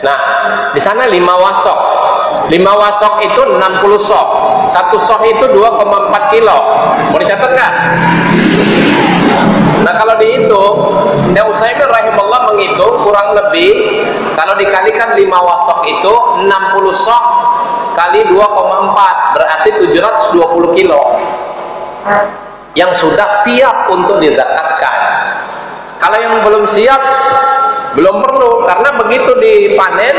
Nah, di sana 5 wasok. 5 wasok itu 60 sok. 1 sok itu 2,4 kilo. Mau dicatat nggak? Nah, kalau dihitung, Syekh Utsaimin rahimahullah menghitung kurang lebih kalau dikalikan 5 wasok itu 60 sok kali 2,4 berarti 720 kilo yang sudah siap untuk dizakatkan. Kalau yang belum siap, belum perlu, karena begitu dipanen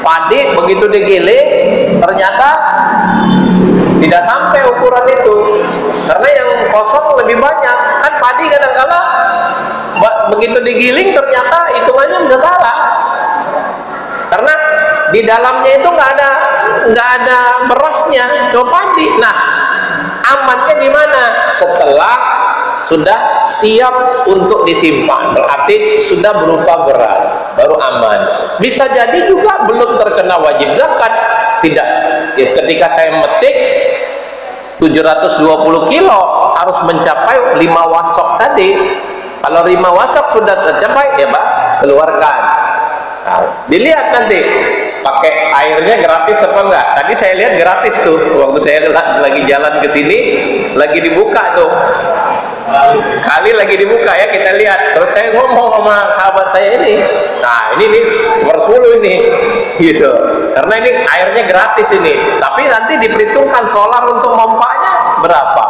padi, begitu digiling ternyata tidak sampai ukuran itu, karena yang kosong lebih banyak. Kan padi kadang-kala begitu digiling ternyata hitungannya bisa salah, karena di dalamnya itu nggak ada berasnya, cuma padi. Nah, amannya di mana? Setelah sudah siap untuk disimpan, berarti sudah berupa beras, baru aman. Bisa jadi juga belum terkena wajib zakat. Tidak, ya, ketika saya metik 720 kilo harus mencapai 5 wasok tadi. Kalau 5 wasok sudah tercapai, ya Pak, keluarkan. Nah, dilihat nanti pakai airnya gratis apa enggak. Tadi saya lihat gratis tuh, waktu saya lagi jalan ke sini, lagi dibuka tuh. Kali lagi dibuka ya, kita lihat. Terus saya ngomong sama sahabat saya ini, nah ini nih 1/10 ini, gitu. Karena ini airnya gratis ini. Tapi nanti diperhitungkan solar untuk mompanya berapa,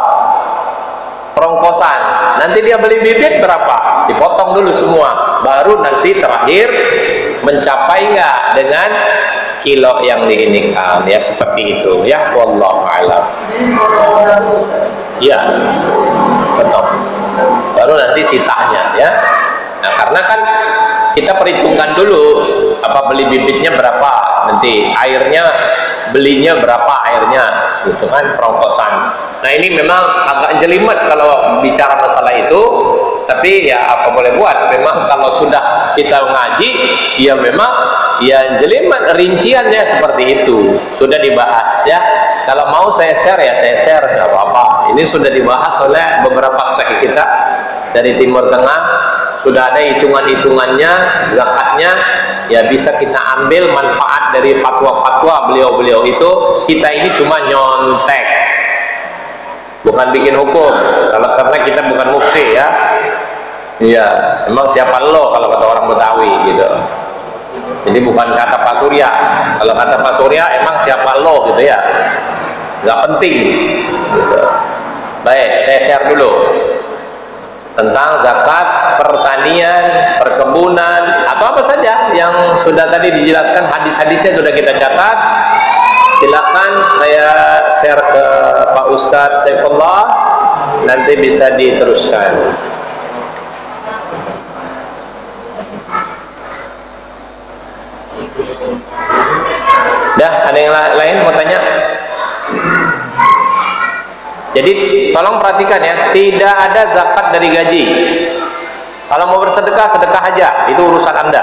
perongkosan. Nanti dia beli bibit berapa, dipotong dulu semua. Baru nanti terakhir mencapai nggak dengan kilo yang diinginkan, ya seperti itu ya. Wallahu a'lam. Ya, betul. Baru nanti sisanya ya. Nah, karena kan kita perhitungkan dulu apa beli bibitnya berapa, nanti airnya belinya berapa airnya, gitu kan, perongkosan. Nah, ini memang agak jelimet kalau bicara masalah itu, tapi ya apa boleh buat. Memang kalau sudah kita ngaji, ya memang ya jelimet rinciannya seperti itu, sudah dibahas ya. Kalau mau saya share ya saya share, nggak apa-apa. Ini sudah dibahas oleh beberapa syekh kita dari Timur Tengah, sudah ada hitungan-hitungannya, zakatnya, ya bisa kita ambil manfaat dari fatwa-fatwa beliau-beliau itu. Kita ini cuma nyontek, bukan bikin hukum. Kalau karena kita bukan mufti ya. Iya, emang siapa lo kalau kata orang Betawi gitu. Jadi bukan kata Pak Surya. Kalau kata Pak Surya emang siapa lo gitu ya. Nggak penting gitu. Baik, saya share dulu tentang zakat pertanian, perkebunan, atau apa saja yang sudah tadi dijelaskan, hadis-hadisnya sudah kita catat. Silakan saya share ke Pak Ustadz Saifullah, nanti bisa diteruskan. Dah, ada yang lain mau tanya? Jadi tolong perhatikan ya, tidak ada zakat dari gaji. Kalau mau bersedekah, sedekah aja, itu urusan Anda.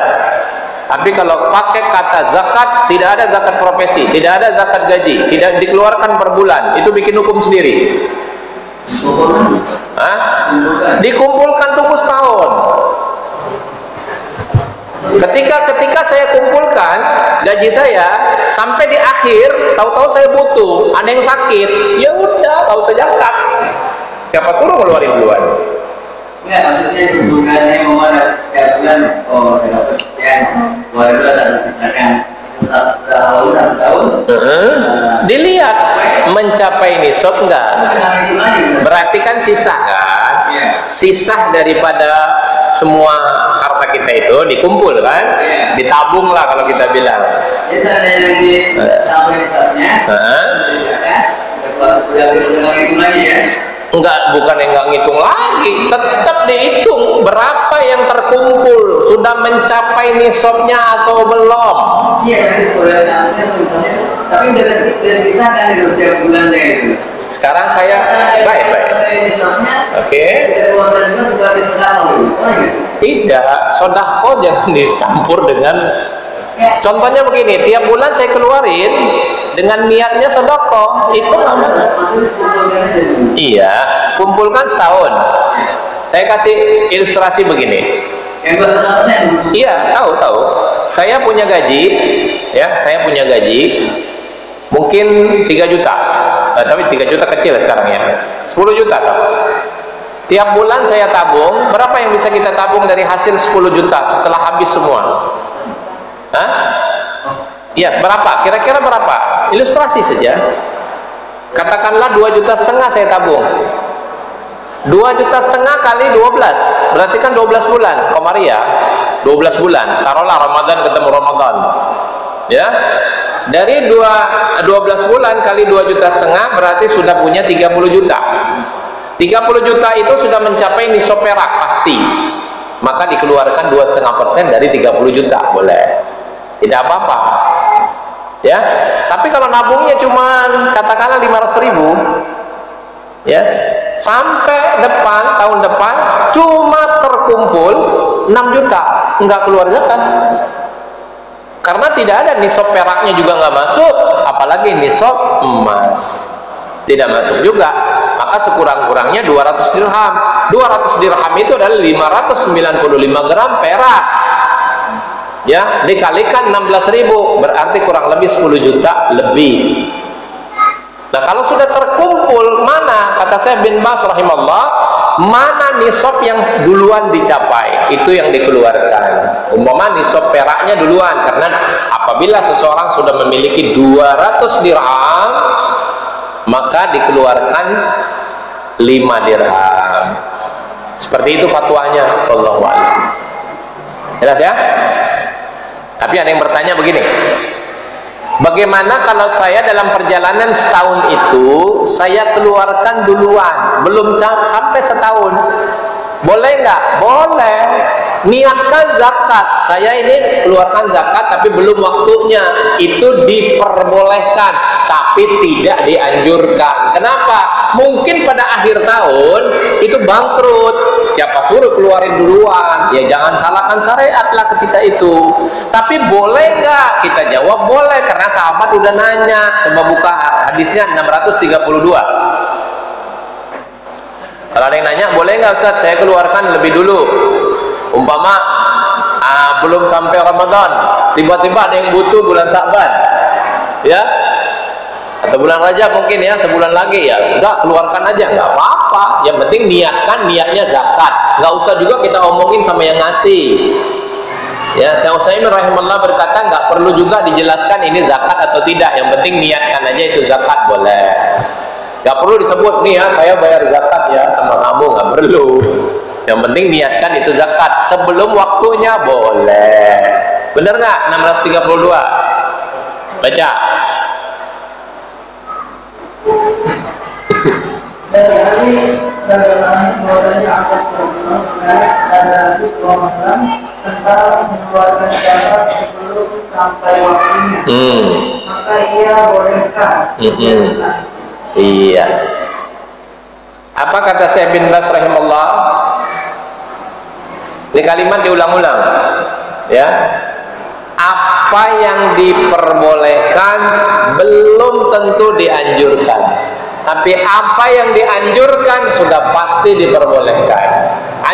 Tapi kalau pakai kata zakat, tidak ada zakat profesi, tidak ada zakat gaji, tidak dikeluarkan per bulan, itu bikin hukum sendiri. Hah? Dikumpulkan tunggu setahun. Ketika saya kumpulkan gaji saya sampai di akhir, tahu-tahu saya butuh, ada yang sakit, ya udah, nggak usah zakat. Siapa suruh ngeluarin duluan? Enggak, maksudnya hubungannya mau ada tiap bulan, oh dapat sekian, boleh dan misalkan tahun. Dilihat mencapai nisab enggak? Berarti kan sisa kan? Sisa daripada semua harta kita itu dikumpul kan? Ditabung lah kalau kita bilang. Jadi ada yang di sampai nisabnya, udah hitung lagi ya? Enggak, bukan yang enggak ngitung lagi, tetap dihitung berapa yang terkumpul, sudah mencapai nisabnya atau belum. Iya, kan boleh nisabnya, tapi udah bisa kan itu setiap bulan itu. Sekarang saya baik. Oke. Tidak, sodako jangan dicampur dengan. Contohnya begini, tiap bulan saya keluarin dengan niatnya sodako, itu aman. Iya, kumpulkan setahun. Saya kasih ilustrasi begini. Yang 2,5%. Iya, tahu. Saya punya gaji, ya, mungkin 3 juta. Tapi 3 juta kecil sekarang ya. 10 juta tahu. Tiap bulan saya tabung, berapa yang bisa kita tabung dari hasil 10 juta setelah habis semua? Hah? Iya, berapa? Kira-kira berapa? Ilustrasi saja. Katakanlah 2,5 juta saya tabung. 2,5 juta kali 12, berarti kan 12 bulan. Komaria, 12 bulan. Taruhlah Ramadan ketemu Ramadan. Ya. Dari 12 bulan kali 2,5 juta berarti sudah punya 30 juta. 30 juta itu sudah mencapai nisab perak pasti. Maka dikeluarkan 2,5% dari 30 juta, boleh. Tidak apa-apa. Ya. Tapi kalau nabungnya cuma katakanlah 500.000, ya, sampai tahun depan cuma terkumpul 6 juta, enggak keluar zakat. Karena tidak ada nisab peraknya juga nggak masuk, apalagi nisab emas tidak masuk juga. Maka sekurang-kurangnya 200 dirham. 200 dirham itu adalah 595 gram perak. Ya, dikalikan 16.000 berarti kurang lebih 10 juta lebih. Nah, kalau sudah terkumpul, mana, kata saya bin Bas rahimahullah, mana nisab yang duluan dicapai, itu yang dikeluarkan. Umpama nisab peraknya duluan, karena apabila seseorang sudah memiliki 200 dirham, maka dikeluarkan 5 dirham. Seperti itu fatwanya, wallahu a'lam. Jelas ya? Tapi ada yang bertanya begini, bagaimana kalau saya dalam perjalanan setahun itu saya keluarkan duluan, belum sampai setahun, boleh nggak? Boleh. Niatkan zakat, saya ini keluarkan zakat tapi belum waktunya, itu diperbolehkan tapi tidak dianjurkan. Kenapa? Mungkin pada akhir tahun itu bangkrut, siapa suruh keluarin duluan? Ya jangan salahkan syariat lah ketika itu. Tapi boleh nggak? Kita jawab boleh, karena sahabat udah nanya. Coba buka hadisnya 632. Kalau ada yang nanya, boleh nggak Ustaz saya keluarkan lebih dulu? Umpama belum sampai Ramadan, tiba-tiba ada yang butuh bulan Sa'ban, ya, atau bulan Rajab mungkin ya, sebulan lagi, ya udah keluarkan aja, nggak apa-apa. Yang penting niatkan, niatnya zakat. Nggak usah juga kita omongin sama yang ngasih. Ya, Syekh Utsaimin rahimahullah berkata nggak perlu juga dijelaskan ini zakat atau tidak. Yang penting niatkan aja itu zakat, boleh. Nggak perlu disebut nih ya, saya bayar zakat ya sama kamu, nggak perlu. Yang penting niatkan itu zakat sebelum waktunya, boleh. Bener nggak? 632. Baca. Dari Ali bagaimana bahwasanya atas ada hadis Rasulullah tentang mengeluarkan zakat sebelum sampai waktunya. Maka ia bolehkah? Iya. Apa kata Syekh bin Bas rahimahullah? Ini kalimat diulang-ulang, ya. Apa yang diperbolehkan belum tentu dianjurkan, tapi apa yang dianjurkan sudah pasti diperbolehkan.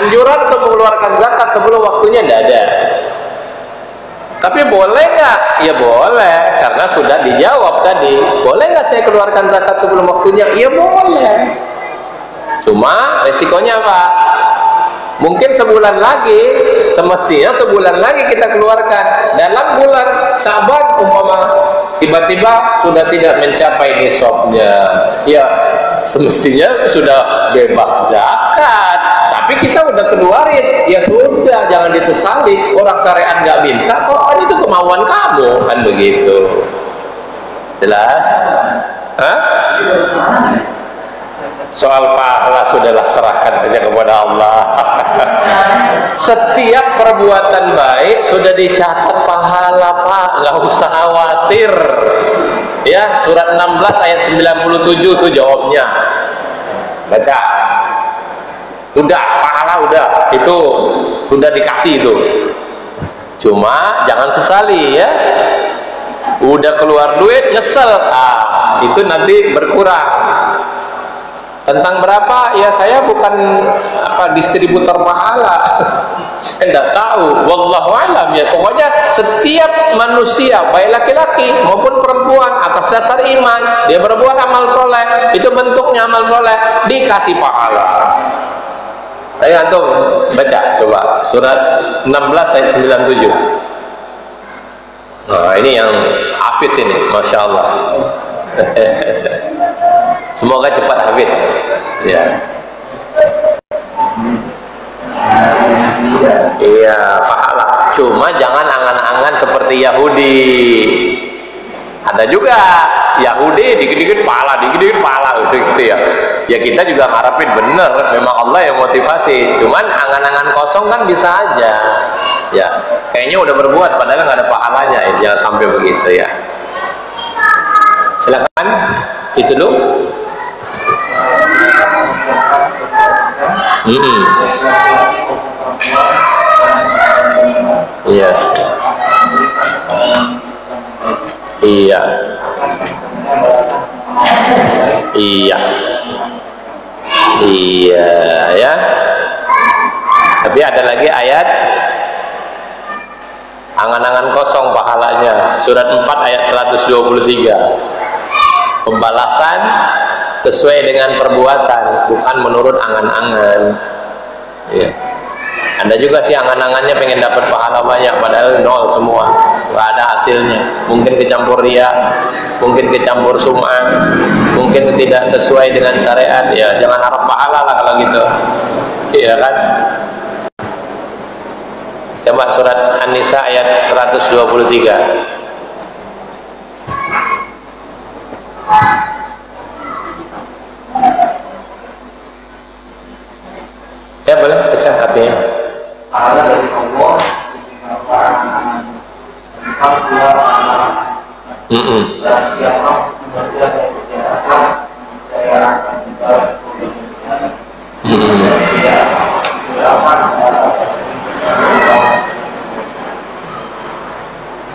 Anjuran untuk mengeluarkan zakat sebelum waktunya tidak ada. Tapi boleh nggak? Ya boleh, karena sudah dijawab tadi. Boleh nggak saya keluarkan zakat sebelum waktunya? Ya boleh. Cuma resikonya apa? Mungkin sebulan lagi, semestinya sebulan lagi kita keluarkan. Dalam bulan Sa'ban umpama tiba-tiba sudah tidak mencapai nisabnya, ya semestinya sudah bebas zakat. Tapi kita udah keluarin, ya sudah, jangan disesali. Orang syariat nggak minta kok, kan itu kemauan kamu, kan begitu. Jelas? Hah? Soal pahala sudahlah, serahkan saja kepada Allah. Setiap perbuatan baik sudah dicatat pahala, Pak, nggak usah khawatir. Ya, surat 16 ayat 97 itu jawabnya. Baca. Sudah, pahala udah, itu sudah dikasih itu. Cuma jangan sesali ya. Udah keluar duit nyesel, itu nanti berkurang. Tentang berapa? Ya saya bukan distributor pahala. Saya tidak tahu, wallahu alam ya. Pokoknya setiap manusia, baik laki-laki maupun perempuan, atas dasar iman dia berbuat amal soleh, itu bentuknya amal soleh, dikasih pahala. Ayo antum baca coba surat 16 ayat 97. Nah ini yang hafidz ini, masya Allah. Semoga cepat hafidz ya. Iya pahala, cuma jangan angan-angan seperti Yahudi. Ada juga Yahudi dikit-dikit pahala gitu ya. Ya kita juga ngarepin bener, memang Allah yang motivasi. Cuman angan-angan kosong kan bisa aja. Ya, kayaknya udah berbuat padahal nggak ada pahalanya. Jangan sampai begitu ya. Silakan, itu dulu. Iya. Iya. Iya. Iya ya. Tapi ada lagi ayat angan-angan kosong pahalanya, surat 4 ayat 123. Pembalasan sesuai dengan perbuatan, bukan menurut angan-angan. Ya. Ada juga sih angan-angannya pengen dapat pahala banyak, padahal nol semua, nggak ada hasilnya. Mungkin kecampur riya, mungkin kecampur sum'ah, mungkin tidak sesuai dengan syariat. Ya jangan harap pahala lah kalau gitu. Iya kan? Coba surat An-Nisa ayat 123. Ya boleh pecah artinya. Pahala dari Allah siapa bekerja dari kejahatan, saya akan dibalas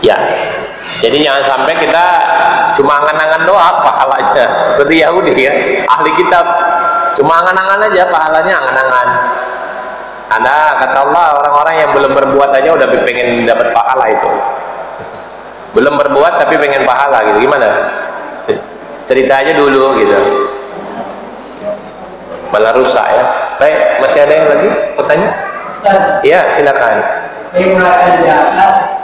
ya. Jadi jangan sampai kita cuma angan-angan doang pahalanya seperti Yahudi ya, ahli kitab cuma angan-angan aja pahalanya, angan-angan. Ada kata Allah orang-orang yang belum berbuat aja udah pengen dapat pahala itu. Belum berbuat tapi pengen pahala gitu, gimana? Cerita aja dulu gitu. Malah rusak ya. Baik, masih ada yang lagi bertanya? Iya, silakan. Menggunakan zakat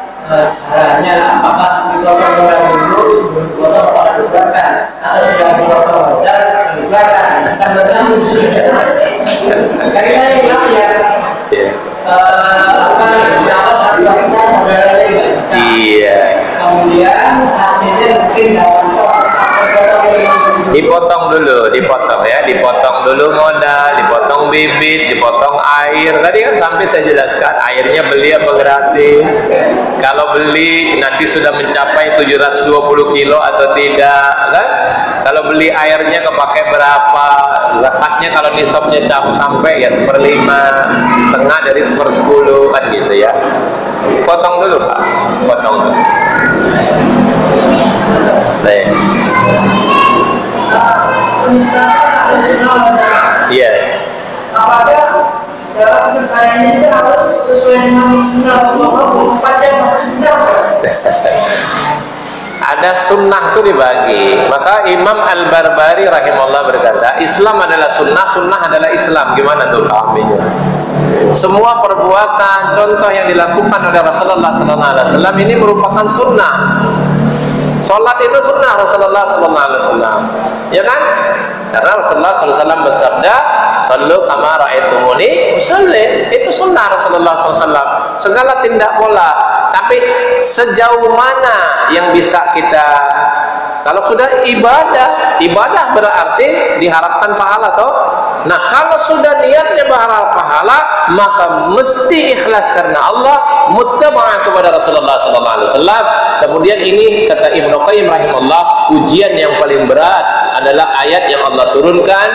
caranya apakah dipotong dulu sebelum dipotong pada diberikan atau sudah dipotong modal diberikan kan betul kayaknya ya apa zakat harus diberikan modalnya iya kemudian hasilnya mungkin dipotong dulu, dipotong dulu modal, dipotong bibit, dipotong air. Tadi kan sampai saya jelaskan, airnya beli apa gratis, kalau beli nanti sudah mencapai 720 kilo atau tidak kan? Kalau beli airnya kepake berapa, zakatnya kalau nisabnya sampai ya 1/5, setengah dari 1/10 kan gitu ya. Potong dulu Pak, potong dulu. Baik. Iya. Apakah dalam kesehariannya itu harus sesuai dengan sunnah Rasulullah 24 jam atau sunnah? Ada sunnah itu dibagi. Maka Imam Al-Barbari rahimahullah berkata, Islam adalah sunnah, sunnah adalah Islam. Gimana tuh pahaminya? Semua perbuatan, contoh yang dilakukan oleh Rasulullah SAW ini merupakan sunnah. Salat itu sunnah Rasulullah SAW, ya kan? Karena Rasulullah SAW bersabda, "Sallu kama ra'aitumuni usalli." Itu sunnah Rasulullah SAW. Segala tindak pola. Tapi sejauh mana yang bisa kita, kalau sudah ibadah berarti diharapkan pahala toh. Nah, kalau sudah niatnya berharap pahala, maka mesti ikhlas karena Allah, muttaba'ah kepada Rasulullah SAW. Kemudian ini kata Ibnu Qayyim rahimahullah, ujian yang paling berat adalah ayat yang Allah turunkan,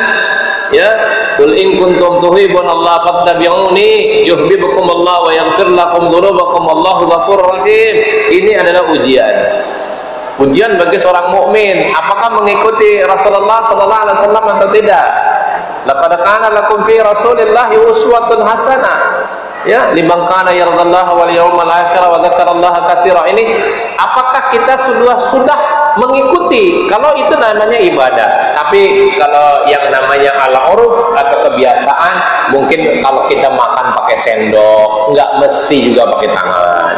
ya, qul in kuntum tuhibbunallaha fattabi'uni yuhibbukumullah wa yaghfir lakum dzunubakum wallahu ghafurur rahim. Ini adalah ujian. Ujian bagi seorang mukmin, apakah mengikuti Rasulullah sallallahu alaihi wasallam atau tidak? Laqad kana lakum fi Rasulillahi uswatun hasanah. Ya, liman kana yardallaha wal yawmal akhir wa dzakarallaha katsira. Ini apakah kita sudah mengikuti? Kalau itu namanya ibadah. Tapi kalau yang namanya al-uruf atau kebiasaan, mungkin kalau kita makan pakai sendok, nggak mesti juga pakai tangan.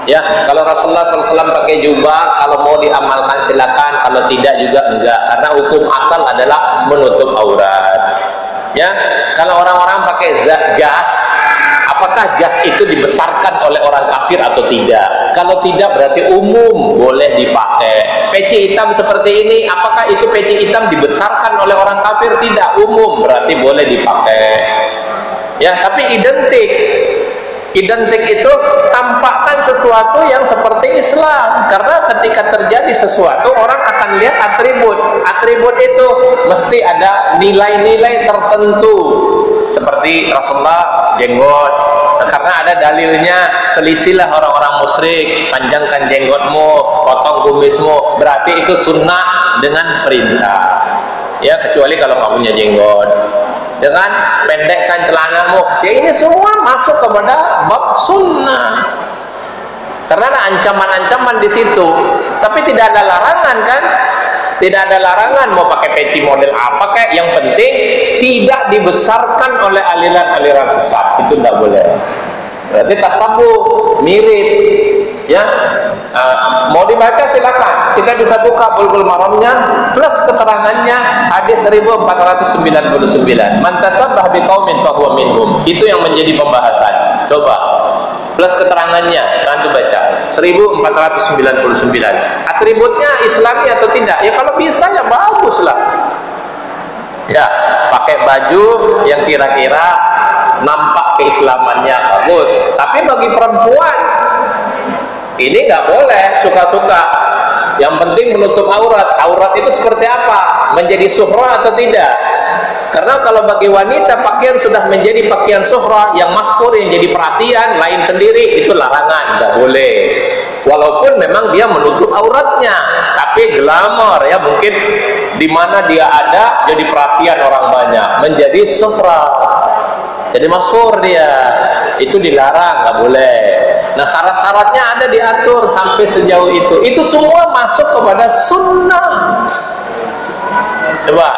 Ya, kalau Rasulullah SAW pakai jubah, kalau mau diamalkan silakan, kalau tidak juga enggak, karena hukum asal adalah menutup aurat. Ya, kalau orang-orang pakai jas, apakah jas itu dibesarkan oleh orang kafir atau tidak? Kalau tidak berarti umum boleh dipakai. Peci hitam seperti ini, apakah itu peci hitam dibesarkan oleh orang kafir? Tidak, umum berarti boleh dipakai. Ya, tapi identik. Identik itu tampakkan sesuatu yang seperti Islam, karena ketika terjadi sesuatu orang akan lihat atribut. Atribut itu mesti ada nilai-nilai tertentu, seperti Rasulullah jenggot, karena ada dalilnya. Selisihlah orang-orang musyrik, panjangkan jenggotmu, potong kumismu, berarti itu sunnah dengan perintah. Ya, kecuali kalau nggak punya jenggot, dengan pendekkan celanamu, ya ini semua masuk kepada bab sunnah, karena ada ancaman-ancaman di situ. Tapi tidak ada larangan kan? Tidak ada larangan mau pakai peci model apa kayak, yang penting tidak dibesarkan oleh aliran-aliran sesat, itu tidak boleh. Berarti tasabuh mirip, ya. Mau dibaca silakan, kita bisa buka Bulughul Maramnya plus keterangannya, hadis 1499, man tasabbah biqaumin fahuwa minhum, itu yang menjadi pembahasan. Coba plus keterangannya, nanti baca 1499. Atributnya Islami atau tidak? Ya kalau bisa ya baguslah. Ya, pakai baju yang kira-kira nampak keislamannya bagus. Tapi bagi perempuan ini nggak boleh suka-suka. Yang penting menutup aurat. Aurat itu seperti apa? Menjadi suhra atau tidak? Karena kalau bagi wanita pakaian sudah menjadi pakaian suhra yang maskur, yang jadi perhatian, lain sendiri, itu larangan, nggak boleh. Walaupun memang dia menutup auratnya, tapi glamor ya, mungkin di mana dia ada jadi perhatian orang banyak, menjadi suhra, jadi maskur dia, itu dilarang, nggak boleh. Nah, syarat-syaratnya ada diatur sampai sejauh itu. Itu semua masuk kepada sunnah. Coba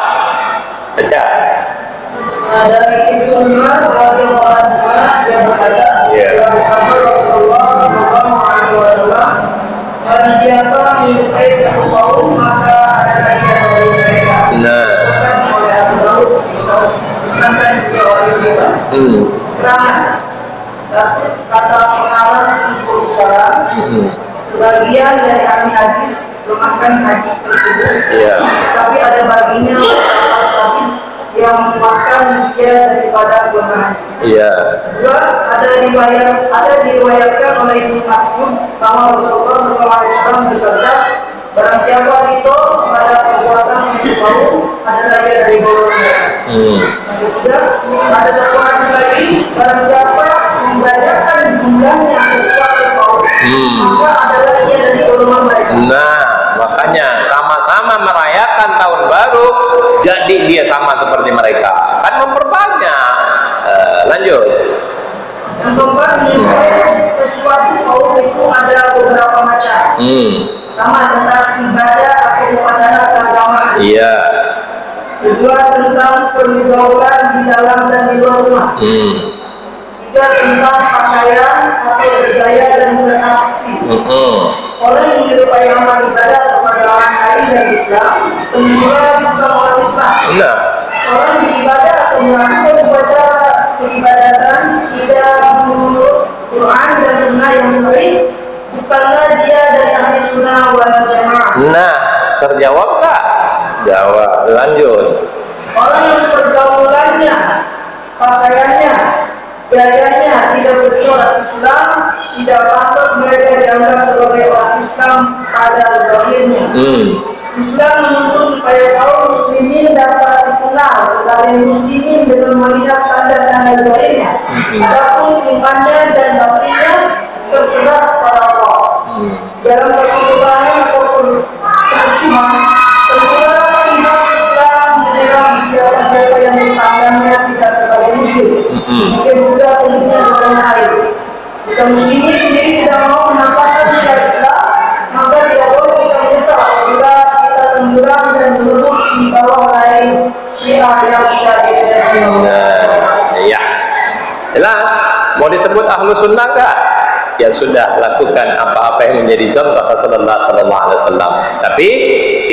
baca. Dari Ibnu Umar radhiyallahu anhu dia berkata, bersama Rasulullah sallallahu alaihi wasallam, barang siapa menyukai satu kaum maka ada bagian dari mereka. Nah, oleh Abu Daud disangkan juga oleh Imam. Keterangan satu, kata pengarang Subul Salam, sebagian dari ahli hadis lemahkan hadis tersebut, tapi ada baginya kata sahih yang menguatkan dia daripada kelemahannya. Dua, ada diriwayatkan oleh Ibnu Mas'ud bahwa Rasulullah SAW bersabda, barang siapa itu pada perbuatan satu kaum adalah dia dari golongan. Ketiga, ada satu hadis lagi, barang siapa membacakan jumlahnya sesuatu kaum, maka adalah dia dari golongan mereka. Nah, makanya sama-sama merayakan tahun baru, jadi dia sama seperti mereka, kan memperbanyak. Lanjut. Yang keempat, menilai sesuatu kaum itu ada beberapa macam. Pertama, tentang ibadah atau upacara keagamaan. Kedua, tentang pergaulan di dalam dan di luar rumah. Tiga, tentang pakaian atau bergaya dan beraksi. Orang yang menyerupai amal ibadah kepada orang lain dari Islam, tentunya bukan orang Islam. Orang beribadah atau melakukan upacara peribadatan tidak menurut Quran dan Sunnah yang sahih, bukanlah dia dari ahli Sunnah wal Jamaah. Nah, terjawab tak? Jawab. Lanjut. Orang yang pergaulannya, pakaiannya, gayanya tidak bercorak Islam, tidak pantas mereka dianggap sebagai orang Islam pada zahirnya. Islam menuntut supaya kaum muslimin dapat dikenal sebagai muslimin dengan melihat tanda-tanda zahirnya. Adapun imannya dan batinnya terserah kepada Allah. Dalam satu perubahan atau kerusuhan, tentulah pihak Islam menyerang siapa-siapa yang dipandangnya tidak sebagai muslim. Mungkin juga tentunya dalam ayat Nah, ya. Jelas? Mau disebut ahlu sunnah enggak? Ya sudah, lakukan apa-apa yang menjadi contoh Rasulullah sallallahu alaihi wasallam. Tapi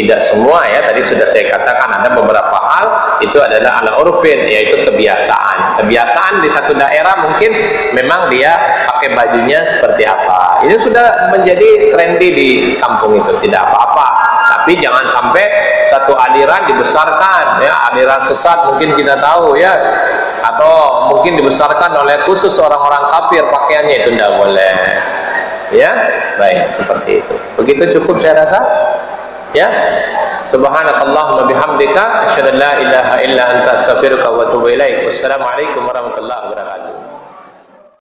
tidak semua ya, tadi sudah saya katakan ada beberapa hal itu adalah ala urfin, yaitu kebiasaan. Kebiasaan di satu daerah mungkin memang dia pakai bajunya seperti apa. Ini sudah menjadi trendy di kampung itu, tidak apa-apa. Tapi jangan sampai satu aliran dibesarkan ya, aliran sesat mungkin kita tahu ya, atau mungkin dibesarkan oleh khusus orang-orang kafir pakaiannya, itu tidak boleh ya. Baik, seperti itu. Begitu cukup saya rasa ya. Subhanakallahumma bihamdika asyhadu an la ilaha illa anta astaghfiruka wa atubu ilaik. Wassalamualaikum warahmatullahi wabarakatuh.